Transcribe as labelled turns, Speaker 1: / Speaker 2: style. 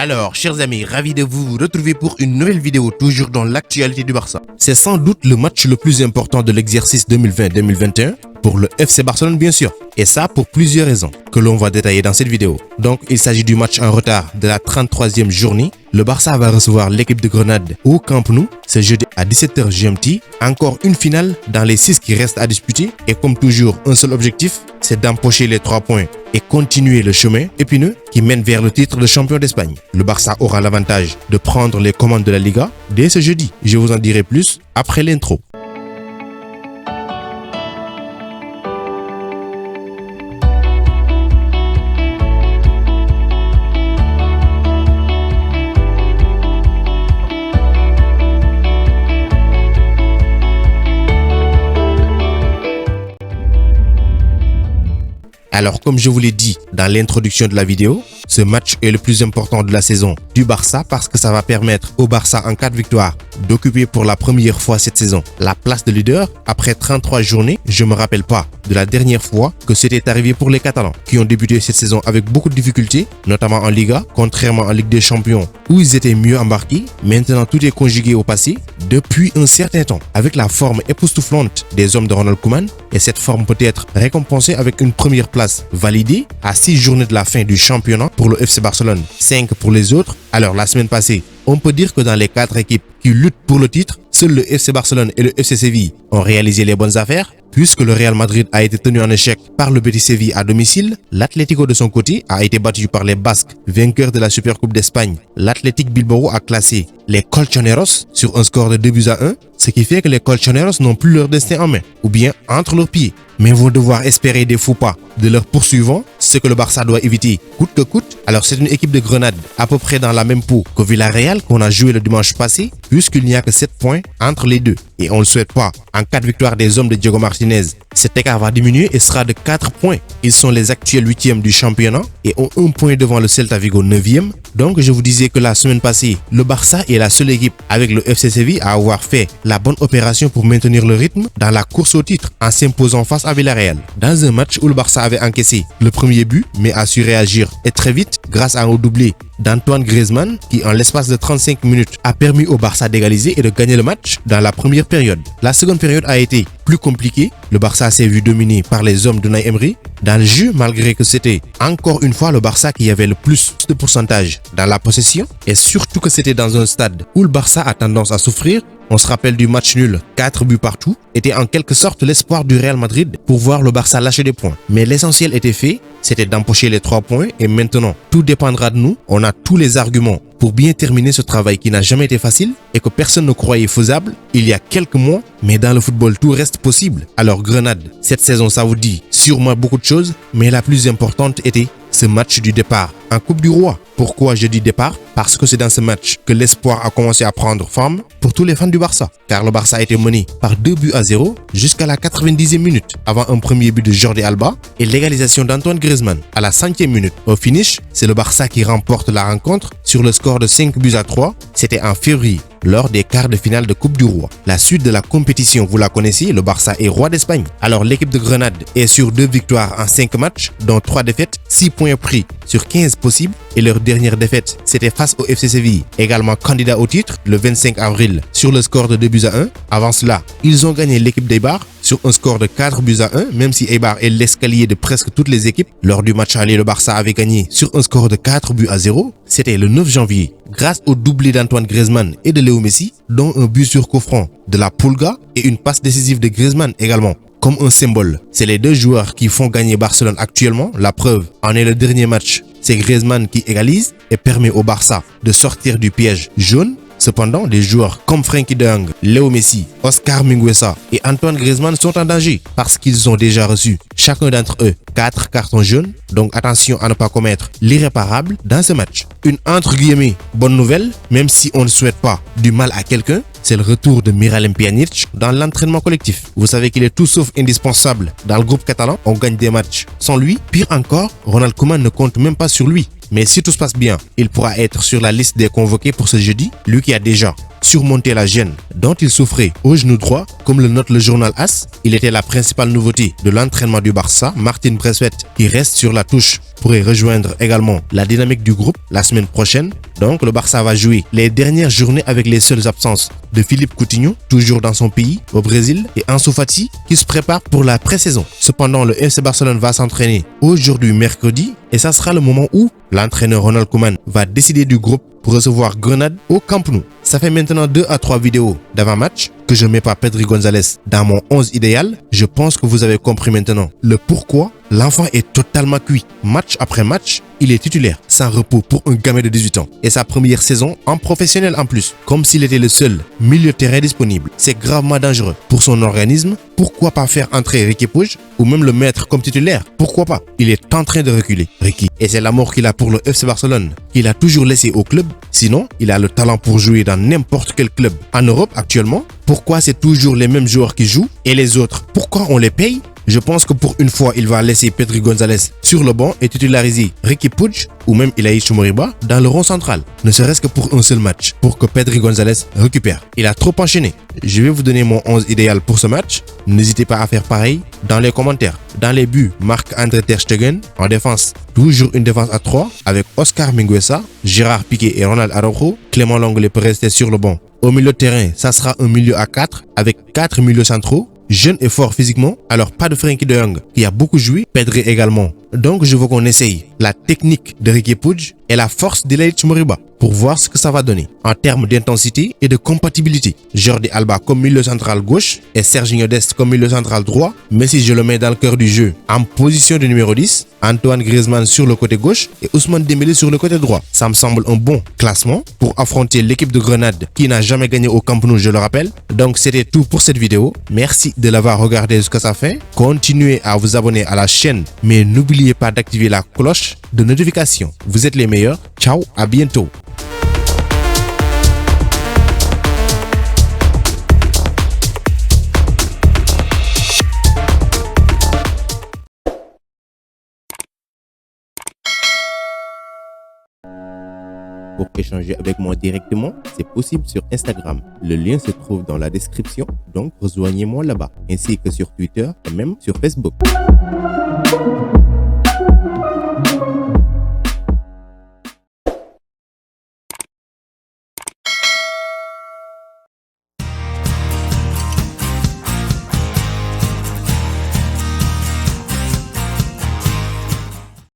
Speaker 1: Alors, chers amis, ravi de vous retrouver pour une nouvelle vidéo, toujours dans l'actualité du Barça. C'est sans doute le match le plus important de l'exercice 2020-2021, pour le FC Barcelone bien sûr. Et ça pour plusieurs raisons, que l'on va détailler dans cette vidéo. Donc, il s'agit du match en retard de la 33e journée. Le Barça va recevoir l'équipe de Grenade au Camp Nou, ce jeudi à 17h GMT. Encore une finale dans les 6 qui restent à disputer. Et comme toujours, un seul objectif, c'est d'empocher les 3 points et continuer le chemin épineux qui mène vers le titre de champion d'Espagne. Le Barça aura l'avantage de prendre les commandes de la Liga dès ce jeudi. Je vous en dirai plus après l'intro. Alors, comme je vous l'ai dit dans l'introduction de la vidéo, ce match est le plus important de la saison du Barça parce que ça va permettre au Barça en cas de victoire d'occuper pour la première fois cette saison la place de leader après 33 journées. Je me rappelle pas de la dernière fois que c'était arrivé pour les Catalans qui ont débuté cette saison avec beaucoup de difficultés, notamment en Liga, contrairement en Ligue des Champions où ils étaient mieux embarqués. Maintenant, tout est conjugué au passé depuis un certain temps avec la forme époustouflante des hommes de Ronald Koeman, et cette forme peut être récompensée avec une première place validée à 6 journées de la fin du championnat pour le FC Barcelone, 5 pour les autres. Alors la semaine passée, on peut dire que dans les 4 équipes qui luttent pour le titre, seuls le FC Barcelone et le FC Séville ont réalisé les bonnes affaires. Puisque le Real Madrid a été tenu en échec par le Betis Séville à domicile, l'Atlético de son côté a été battu par les Basques, vainqueurs de la Supercoupe d'Espagne. L'Athletic Bilbao a classé les Colchoneros sur un score de 2-1, ce qui fait que les Colchoneros n'ont plus leur destin en main, ou bien entre leurs pieds, mais vont devoir espérer des faux pas de leurs poursuivants, ce que le Barça doit éviter coûte que coûte. Alors c'est une équipe de Grenade à peu près dans la même peau que Villarreal qu'on a joué le dimanche passé, puisqu'il n'y a que 7 points entre les deux. Et on ne le souhaite pas. En cas de victoire des hommes de Diego Martinez, cet écart va diminuer et sera de 4 points. Ils sont les actuels 8e du championnat et ont 1 point devant le Celta Vigo 9e. Donc je vous disais que la semaine passée, le Barça est la seule équipe avec le FC Séville à avoir fait la bonne opération pour maintenir le rythme dans la course au titre en s'imposant face à Villarreal. Dans un match où le Barça avait encaissé le premier but mais a su réagir et très vite grâce à un doublé d'Antoine Griezmann qui en l'espace de 35 minutes a permis au Barça d'égaliser et de gagner le match dans la première période. La seconde période a été plus compliquée. Le Barça s'est vu dominé par les hommes d'Unai Emery dans le jeu, malgré que c'était encore une fois le Barça qui avait le plus de pourcentage dans la possession et surtout que c'était dans un stade où le Barça a tendance à souffrir. On se rappelle du match nul, 4 buts partout, était en quelque sorte l'espoir du Real Madrid pour voir le Barça lâcher des points. Mais l'essentiel était fait, c'était d'empocher les 3 points et maintenant, tout dépendra de nous. On a tous les arguments pour bien terminer ce travail qui n'a jamais été facile et que personne ne croyait faisable il y a quelques mois, mais dans le football, tout reste possible. Alors Grenade, cette saison, ça vous dit sûrement beaucoup de choses, mais la plus importante était ce match du départ en Coupe du Roi. Pourquoi je dis départ? Parce que c'est dans ce match que l'espoir a commencé à prendre forme pour tous les fans du Barça. Car le Barça a été mené par 2-0 jusqu'à la 90e minute avant un premier but de Jordi Alba et l'égalisation d'Antoine Griezmann à la 5e minute. Au finish, c'est le Barça qui remporte la rencontre sur le score de 5-3. C'était en février lors des quarts de finale de Coupe du Roi. La suite de la compétition, vous la connaissez, le Barça est roi d'Espagne. Alors l'équipe de Grenade est sur 2 victoires en 5 matchs, dont 3 défaites, 6 points pris sur 15 possibles, et leur dernière défaite, c'était face au FC Séville, également candidat au titre, le 25 avril, sur le score de 2-1. Avant cela, ils ont gagné l'équipe d'Eibar sur un score de 4-1, même si Eibar est l'escalier de presque toutes les équipes. Lors du match aller, le Barça avait gagné sur un score de 4-0. C'était le 9 janvier, grâce au doublé d'Antoine Griezmann et de Léo Messi, dont un but sur coup franc de la Pulga et une passe décisive de Griezmann également. Comme un symbole, c'est les 2 joueurs qui font gagner Barcelone actuellement. La preuve en est le dernier match. C'est Griezmann qui égalise et permet au Barça de sortir du piège jaune. Cependant, des joueurs comme Frenkie de Jong, Léo Messi, Oscar Mingueza et Antoine Griezmann sont en danger parce qu'ils ont déjà reçu, chacun d'entre eux, 4 cartons jaunes. Donc attention à ne pas commettre l'irréparable dans ce match. Une entre guillemets bonne nouvelle, même si on ne souhaite pas du mal à quelqu'un, c'est le retour de Miralem Pjanic dans l'entraînement collectif. Vous savez qu'il est tout sauf indispensable dans le groupe catalan. On gagne des matchs sans lui. Pire encore, Ronald Koeman ne compte même pas sur lui. Mais si tout se passe bien, il pourra être sur la liste des convoqués pour ce jeudi, lui qui a déjà surmonté la gêne dont il souffrait au genou droit, comme le note le journal AS. Il était la principale nouveauté de l'entraînement du Barça. Martin Braithwaite, qui reste sur la touche, pourrait rejoindre également la dynamique du groupe la semaine prochaine. Donc le Barça va jouer les dernières journées avec les seules absences de Philippe Coutinho, toujours dans son pays, au Brésil, et Ansu Fati, qui se prépare pour la pré-saison. Cependant, le FC Barcelone va s'entraîner aujourd'hui mercredi, et ça sera le moment où l'entraîneur Ronald Koeman va décider du groupe pour recevoir Grenade au Camp Nou. Ça fait maintenant 2 à 3 vidéos d'avant-match que je ne mets pas Pedri González dans mon 11 idéal. Je pense que vous avez compris maintenant le pourquoi l'enfant est totalement cuit. Match après match, il est titulaire, sans repos pour un gamin de 18 ans. Et sa première saison en professionnel en plus, comme s'il était le seul milieu de terrain disponible. C'est gravement dangereux pour son organisme. Pourquoi pas faire entrer Riqui Puig ou même le mettre comme titulaire? Pourquoi pas? Il est en train de reculer, Riqui. Et c'est l'amour qu'il a pour le FC Barcelone qu'il a toujours laissé au club. Sinon, il a le talent pour jouer dans n'importe quel club en Europe actuellement. Pourquoi c'est toujours les mêmes joueurs qui jouent et les autres, pourquoi on les paye? Je pense que pour une fois, il va laisser Pedri González sur le banc et titulariser Riqui Puig ou même Ilaix Moriba dans le rond central, ne serait-ce que pour un seul match, pour que Pedri González récupère. Il a trop enchaîné. Je vais vous donner mon 11 idéal pour ce match. N'hésitez pas à faire pareil dans les commentaires. Dans les buts, Marc-André Ter Stegen. En défense, toujours une défense à 3 avec Oscar Mingueza, Gérard Piqué et Ronald Araujo. Clément Lenglet peut rester sur le banc. Au milieu de terrain, ça sera un milieu à 4 avec 4 milieux centraux. Jeune et fort physiquement, alors pas de Frenkie de Jong qui a beaucoup joué, Pedri également. Donc je veux qu'on essaye la technique de Riqui Puig et la force d'Ilaix Moriba pour voir ce que ça va donner en termes d'intensité et de compatibilité. Jordi Alba comme milieu central gauche et Serginho Dest comme milieu central droit. Mais si je le mets dans le cœur du jeu en position de numéro 10, Antoine Griezmann sur le côté gauche et Ousmane Dembélé sur le côté droit. Ça me semble un bon classement pour affronter l'équipe de Grenade qui n'a jamais gagné au Camp Nou, je le rappelle. Donc c'était tout pour cette vidéo. Merci de l'avoir regardé jusqu'à sa fin. Continuez à vous abonner à la chaîne, mais n'oubliez pas d'activer la cloche de notification. Vous êtes les meilleurs. Ciao, à bientôt. Pour échanger avec moi directement, c'est possible sur Instagram. Le lien se trouve dans la description, donc rejoignez-moi là-bas, ainsi que sur Twitter et même sur Facebook.